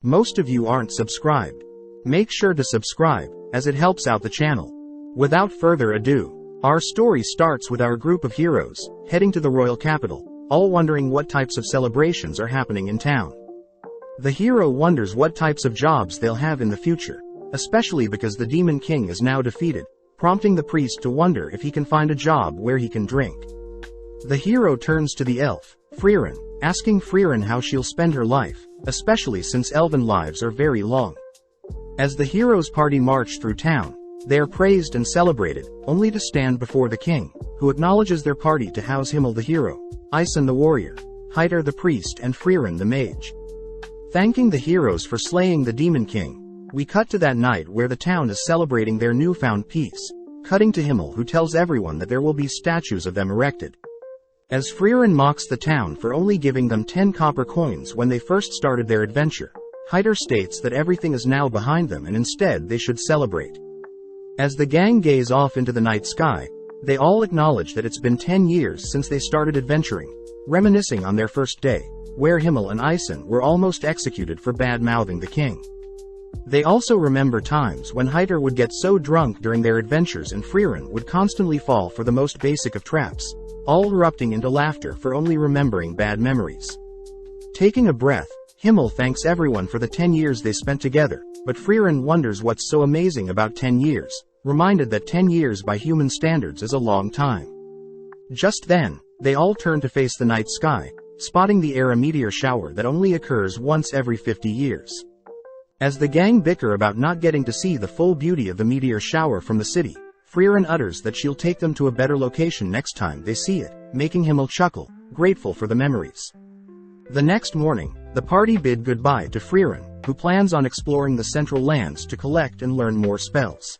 Most of you aren't subscribed. Make sure to subscribe, as it helps out the channel. Without further ado, our story starts with our group of heroes, heading to the royal capital, all wondering what types of celebrations are happening in town. The hero wonders what types of jobs they'll have in the future, especially because the Demon King is now defeated, prompting the priest to wonder if he can find a job where he can drink. The hero turns to the elf, Frieren, asking Frieren how she'll spend her life, especially since elven lives are very long. As the hero's party march through town, they are praised and celebrated, only to stand before the king, who acknowledges their party to house Himmel the hero, Isen the warrior, Heider the priest and Frieren the mage. Thanking the heroes for slaying the Demon King, we cut to that night where the town is celebrating their newfound peace, cutting to Himmel, who tells everyone that there will be statues of them erected. As Frieren mocks the town for only giving them 10 copper coins when they first started their adventure, Heider states that everything is now behind them and instead they should celebrate. As the gang gaze off into the night sky, they all acknowledge that it's been 10 years since they started adventuring, reminiscing on their first day, where Himmel and Isen were almost executed for bad-mouthing the king. They also remember times when Heider would get so drunk during their adventures and Frieren would constantly fall for the most basic of traps, all erupting into laughter for only remembering bad memories. Taking a breath, Himmel thanks everyone for the 10 years they spent together, but Frieren wonders what's so amazing about 10 years, reminded that 10 years by human standards is a long time. Just then, they all turn to face the night sky, spotting the air a meteor shower that only occurs once every 50 years. As the gang bicker about not getting to see the full beauty of the meteor shower from the city, Frieren utters that she'll take them to a better location next time they see it, making Himmel chuckle, grateful for the memories. The next morning, the party bid goodbye to Frieren, who plans on exploring the central lands to collect and learn more spells.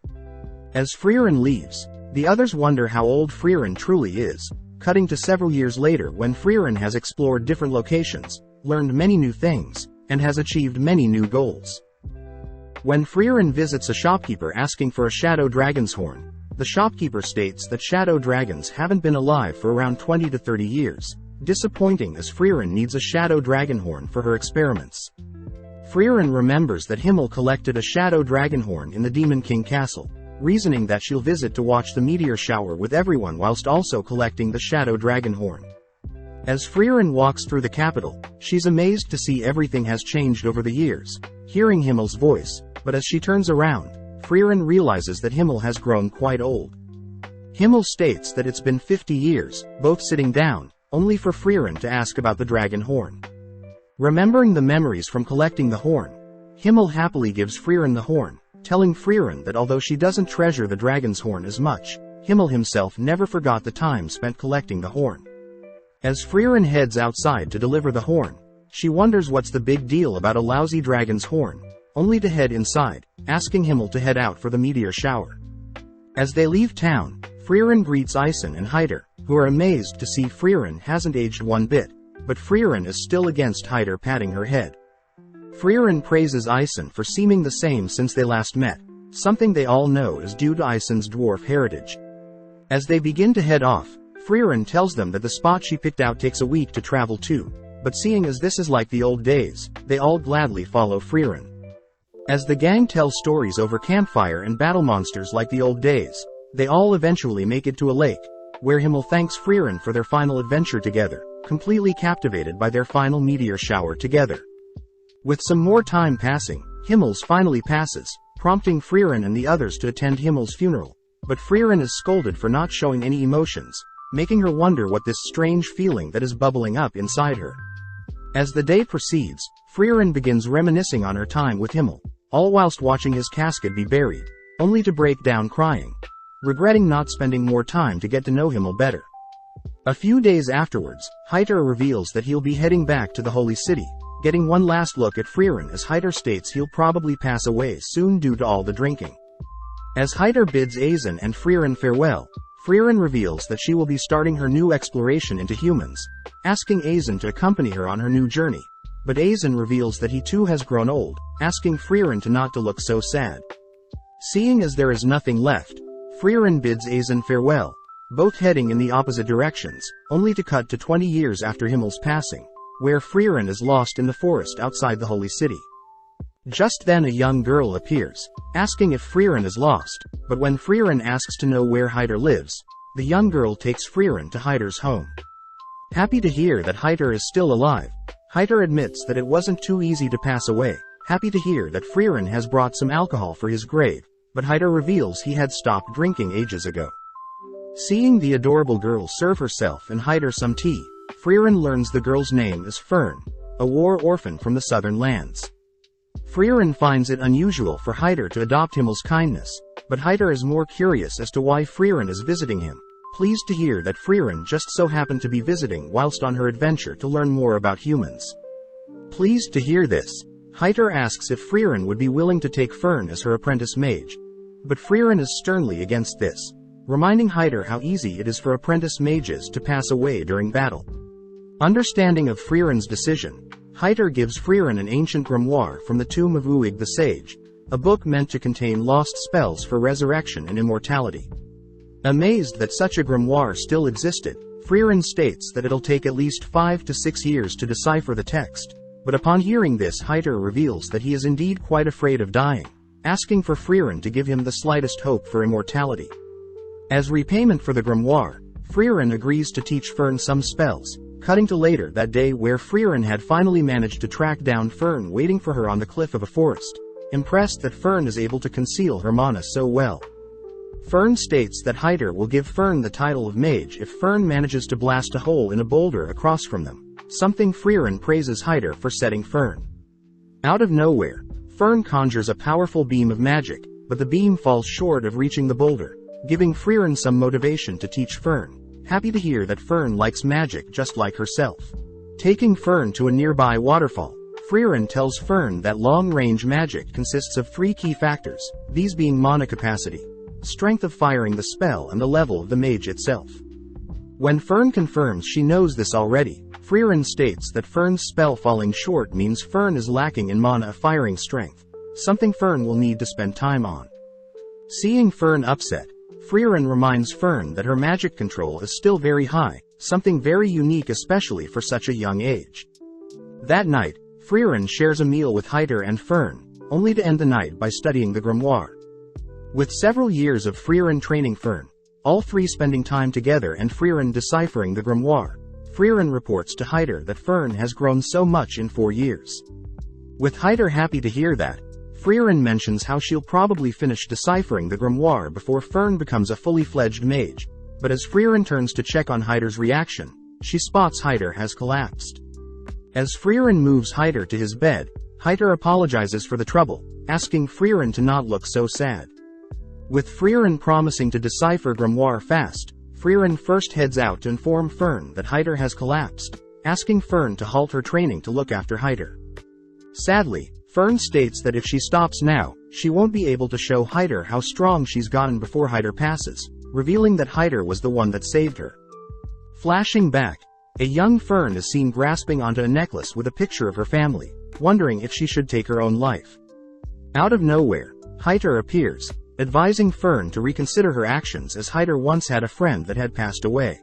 As Frieren leaves, the others wonder how old Frieren truly is, cutting to several years later when Frieren has explored different locations, learned many new things, and has achieved many new goals. When Frieren visits a shopkeeper asking for a shadow dragon's horn, the shopkeeper states that shadow dragons haven't been alive for around 20 to 30 years, disappointing as Frieren needs a shadow dragon horn for her experiments. Frieren remembers that Himmel collected a shadow dragon horn in the Demon King castle, reasoning that she'll visit to watch the meteor shower with everyone whilst also collecting the shadow dragon horn. As Frieren walks through the capital, she's amazed to see everything has changed over the years, hearing Himmel's voice, but as she turns around, Frieren realizes that Himmel has grown quite old. Himmel states that it's been 50 years, both sitting down, only for Frieren to ask about the dragon horn. Remembering the memories from collecting the horn, Himmel happily gives Frieren the horn, telling Frieren that although she doesn't treasure the dragon's horn as much, Himmel himself never forgot the time spent collecting the horn. As Frieren heads outside to deliver the horn, she wonders what's the big deal about a lousy dragon's horn, only to head inside, asking Himmel to head out for the meteor shower. As they leave town, Frieren greets Isen and Heider, who are amazed to see Frieren hasn't aged one bit, but Frieren is still against Heider patting her head. Frieren praises Isen for seeming the same since they last met, something they all know is due to Isen's dwarf heritage. As they begin to head off, Frieren tells them that the spot she picked out takes a week to travel to, but seeing as this is like the old days, they all gladly follow Frieren. As the gang tells stories over campfire and battle monsters like the old days, they all eventually make it to a lake, where Himmel thanks Frieren for their final adventure together, completely captivated by their final meteor shower together. With some more time passing, Himmel's finally passes, prompting Frieren and the others to attend Himmel's funeral, but Frieren is scolded for not showing any emotions, making her wonder what this strange feeling that is bubbling up inside her. As the day proceeds, Frieren begins reminiscing on her time with Himmel, all whilst watching his casket be buried, only to break down crying, regretting not spending more time to get to know Himmel better. A few days afterwards, Heider reveals that he'll be heading back to the Holy City, getting one last look at Frieren as Heider states he'll probably pass away soon due to all the drinking. As Heider bids Isen and Frieren farewell, Frieren reveals that she will be starting her new exploration into humans, asking Isen to accompany her on her new journey, but Isen reveals that he too has grown old, asking Frieren to not to look so sad. Seeing as there is nothing left, Frieren bids Isen farewell, both heading in the opposite directions, only to cut to 20 years after Himmel's passing, where Frieren is lost in the forest outside the Holy City. Just then a young girl appears, asking if Frieren is lost, but when Frieren asks to know where Heider lives, the young girl takes Frieren to Heider's home. Happy to hear that Heider is still alive, Heider admits that it wasn't too easy to pass away, happy to hear that Frieren has brought some alcohol for his grave, but Heider reveals he had stopped drinking ages ago. Seeing the adorable girl serve herself and Heider some tea, Frieren learns the girl's name is Fern, a war orphan from the southern lands. Frieren finds it unusual for Heider to adopt Himmel's kindness, but Heider is more curious as to why Frieren is visiting him, pleased to hear that Frieren just so happened to be visiting whilst on her adventure to learn more about humans. Pleased to hear this, Heider asks if Frieren would be willing to take Fern as her apprentice mage. But Frieren is sternly against this, reminding Heider how easy it is for apprentice mages to pass away during battle. Understanding of Frieren's decision, Heider gives Frieren an ancient grimoire from the tomb of Uig the Sage, a book meant to contain lost spells for resurrection and immortality. Amazed that such a grimoire still existed, Frieren states that it'll take at least 5 to 6 years to decipher the text, but upon hearing this Heider reveals that he is indeed quite afraid of dying, asking for Frieren to give him the slightest hope for immortality. As repayment for the grimoire, Frieren agrees to teach Fern some spells, cutting to later that day where Frieren had finally managed to track down Fern waiting for her on the cliff of a forest, impressed that Fern is able to conceal her mana so well. Fern states that Heider will give Fern the title of mage if Fern manages to blast a hole in a boulder across from them, something Frieren praises Heider for setting Fern. Out of nowhere, Fern conjures a powerful beam of magic, but the beam falls short of reaching the boulder, giving Frieren some motivation to teach Fern, happy to hear that Fern likes magic just like herself. Taking Fern to a nearby waterfall, Frieren tells Fern that long-range magic consists of 3 key factors, these being mana capacity, strength of firing the spell and the level of the mage itself. When Fern confirms she knows this already, Frieren states that Fern's spell falling short means Fern is lacking in mana firing strength, something Fern will need to spend time on. Seeing Fern upset, Frieren reminds Fern that her magic control is still very high, something very unique especially for such a young age. That night, Frieren shares a meal with Heider and Fern, only to end the night by studying the grimoire. With several years of Frieren training Fern, all 3 spending time together and Frieren deciphering the grimoire, Frieren reports to Heider that Fern has grown so much in 4 years. With Heider happy to hear that, Frieren mentions how she'll probably finish deciphering the grimoire before Fern becomes a fully fledged mage, but as Frieren turns to check on Heider's reaction, she spots Heider has collapsed. As Frieren moves Heider to his bed, Heider apologizes for the trouble, asking Frieren to not look so sad. With Frieren promising to decipher grimoire fast, Frieren first heads out to inform Fern that Heider has collapsed, asking Fern to halt her training to look after Heider. Sadly, Fern states that if she stops now, she won't be able to show Heider how strong she's gotten before Heider passes, revealing that Heider was the one that saved her. Flashing back, a young Fern is seen grasping onto a necklace with a picture of her family, wondering if she should take her own life. Out of nowhere, Heider appears, advising Fern to reconsider her actions as Heider once had a friend that had passed away.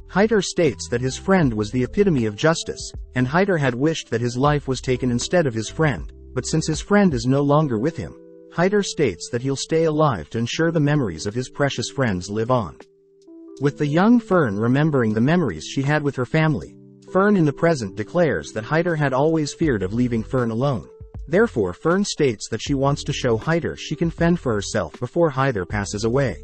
Heider states that his friend was the epitome of justice, and Heider had wished that his life was taken instead of his friend, but since his friend is no longer with him, Heider states that he'll stay alive to ensure the memories of his precious friends live on. With the young Fern remembering the memories she had with her family, Fern in the present declares that Heider had always feared of leaving Fern alone. Therefore Fern states that she wants to show Heider she can fend for herself before Heider passes away.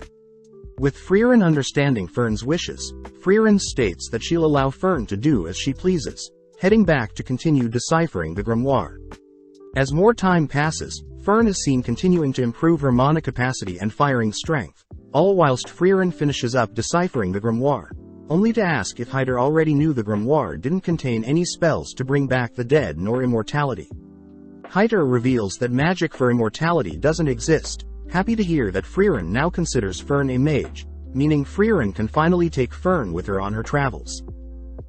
With Frieren understanding Fern's wishes, Frieren states that she'll allow Fern to do as she pleases, heading back to continue deciphering the grimoire. As more time passes, Fern is seen continuing to improve her mana capacity and firing strength, all whilst Frieren finishes up deciphering the grimoire, only to ask if Heider already knew the grimoire didn't contain any spells to bring back the dead nor immortality. Heider reveals that magic for immortality doesn't exist, happy to hear that Frieren now considers Fern a mage, meaning Frieren can finally take Fern with her on her travels.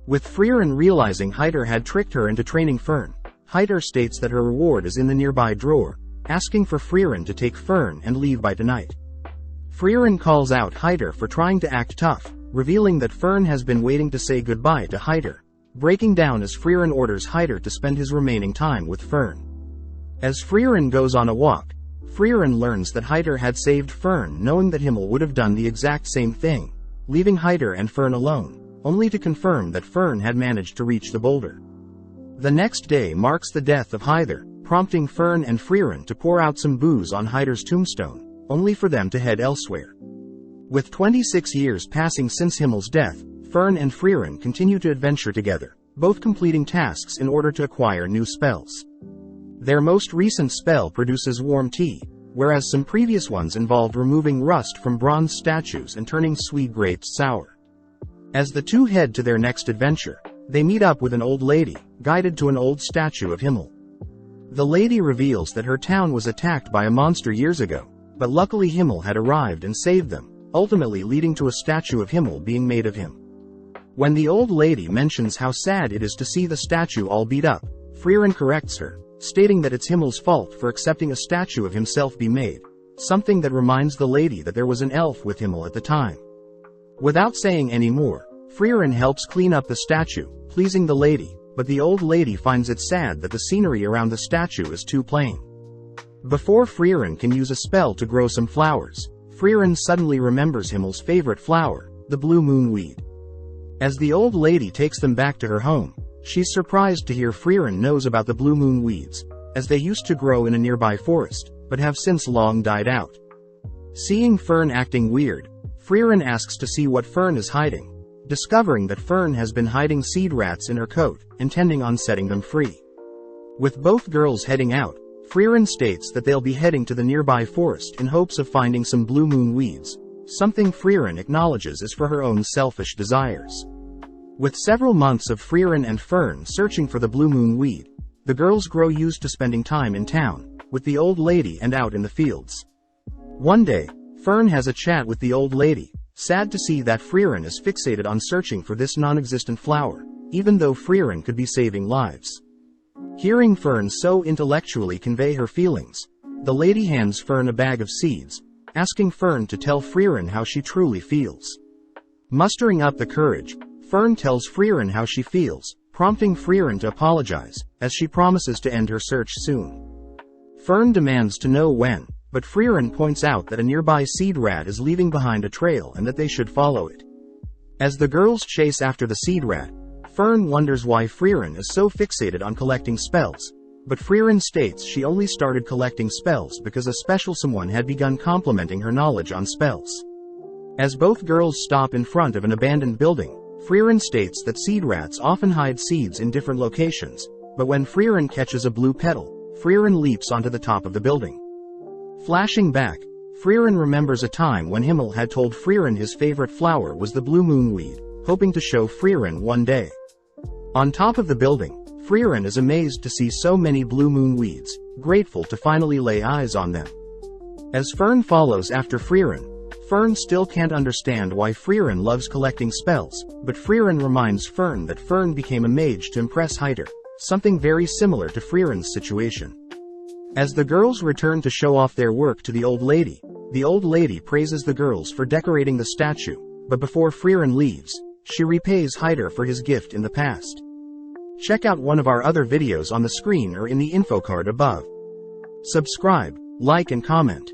With Frieren realizing Heider had tricked her into training Fern, Heider states that her reward is in the nearby drawer, asking for Frieren to take Fern and leave by tonight. Frieren calls out Heider for trying to act tough, revealing that Fern has been waiting to say goodbye to Heider, breaking down as Frieren orders Heider to spend his remaining time with Fern. As Frieren goes on a walk, Frieren learns that Heider had saved Fern, knowing that Himmel would have done the exact same thing, leaving Heider and Fern alone, only to confirm that Fern had managed to reach the boulder. The next day marks the death of Heider, prompting Fern and Frieren to pour out some booze on Heider's tombstone, only for them to head elsewhere. With 26 years passing since Himmel's death, Fern and Frieren continue to adventure together, both completing tasks in order to acquire new spells. Their most recent spell produces warm tea, whereas some previous ones involved removing rust from bronze statues and turning sweet grapes sour. As the two head to their next adventure, they meet up with an old lady, guided to an old statue of Himmel. The lady reveals that her town was attacked by a monster years ago, but luckily Himmel had arrived and saved them, ultimately leading to a statue of Himmel being made of him. When the old lady mentions how sad it is to see the statue all beat up, Frieren corrects her, stating that it's Himmel's fault for accepting a statue of himself be made, something that reminds the lady that there was an elf with Himmel at the time. Without saying any more, Frieren helps clean up the statue, pleasing the lady, but the old lady finds it sad that the scenery around the statue is too plain. Before Frieren can use a spell to grow some flowers, Frieren suddenly remembers Himmel's favorite flower, the blue moon weed. As the old lady takes them back to her home, she's surprised to hear Frieren knows about the blue moon weeds, as they used to grow in a nearby forest, but have since long died out. Seeing Fern acting weird, Frieren asks to see what Fern is hiding, discovering that Fern has been hiding seed rats in her coat, intending on setting them free. With both girls heading out, Frieren states that they'll be heading to the nearby forest in hopes of finding some blue moon weeds, something Frieren acknowledges is for her own selfish desires. With several months of Frieren and Fern searching for the blue moon weed, the girls grow used to spending time in town, with the old lady and out in the fields. One day, Fern has a chat with the old lady, sad to see that Frieren is fixated on searching for this non-existent flower, even though Frieren could be saving lives. Hearing Fern so intellectually convey her feelings, the lady hands Fern a bag of seeds, asking Fern to tell Frieren how she truly feels. Mustering up the courage, Fern tells Frieren how she feels, prompting Frieren to apologize, as she promises to end her search soon. Fern demands to know when, but Frieren points out that a nearby seed rat is leaving behind a trail and that they should follow it. As the girls chase after the seed rat, Fern wonders why Frieren is so fixated on collecting spells, but Frieren states she only started collecting spells because a special someone had begun complimenting her knowledge on spells. As both girls stop in front of an abandoned building, Frieren states that seed rats often hide seeds in different locations, but when Frieren catches a blue petal, Frieren leaps onto the top of the building. Flashing back, Frieren remembers a time when Himmel had told Frieren his favorite flower was the blue moon weed, hoping to show Frieren one day. On top of the building, Frieren is amazed to see so many blue moon weeds, grateful to finally lay eyes on them. As Fern follows after Frieren, Fern still can't understand why Frieren loves collecting spells, but Frieren reminds Fern that Fern became a mage to impress Heider, something very similar to Frieren's situation. As the girls return to show off their work to the old lady praises the girls for decorating the statue, but before Frieren leaves, she repays Heider for his gift in the past. Check out one of our other videos on the screen or in the info card above. Subscribe, like and comment.